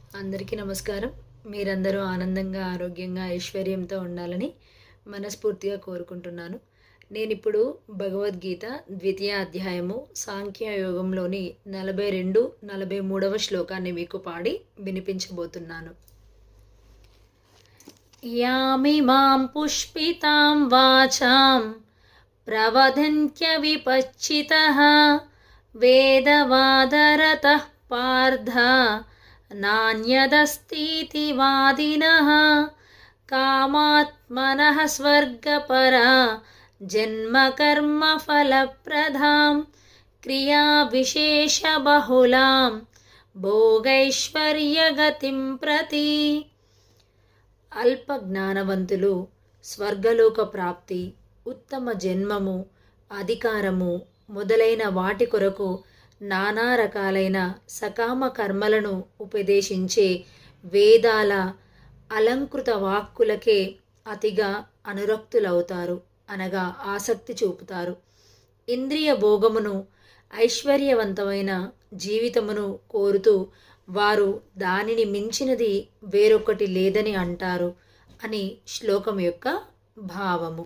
అందరికీ నమస్కారం. మీరందరూ ఆనందంగా, ఆరోగ్యంగా, ఐశ్వర్యంతో ఉండాలని మనస్ఫూర్తిగా కోరుకుంటున్నాను. నేనిప్పుడు భగవద్గీత ద్వితీయ అధ్యాయము సాంఖ్య యోగంలోని 42, 43వ శ్లోకాన్ని మీకు పాడి వినిపించబోతున్నాను. యామిమాం పుష్పితాం వాచాం ప్రవదంత్యవిపచ్చితః వేదవాదరతః పార్థ నాన్యదస్तीति వాదినః కామాత్మనః స్వర్గపరా జన్మకర్మఫలప్రదాం క్రియా విశేషబహుళాం భోగైశ్వర్యగతిం ప్రతి. అల్ప జ్ఞానవంతులు స్వర్గలోక ప్రాప్తి, ఉత్తమ జన్మము, అధికారము మొదలైన వాటి కొరకు నానా రకాలైన సకామ కర్మలను ఉపదేశించే వేదాల అలంకృత వాక్కులకే అతిగా అనురక్తులవుతారు, అనగా ఆసక్తి చూపుతారు. ఇంద్రియ భోగమును, ఐశ్వర్యవంతమైన జీవితమును కోరుతూ వారు దానిని మించినది వేరొకటి లేదని అంటారు అని శ్లోకం యొక్క భావము.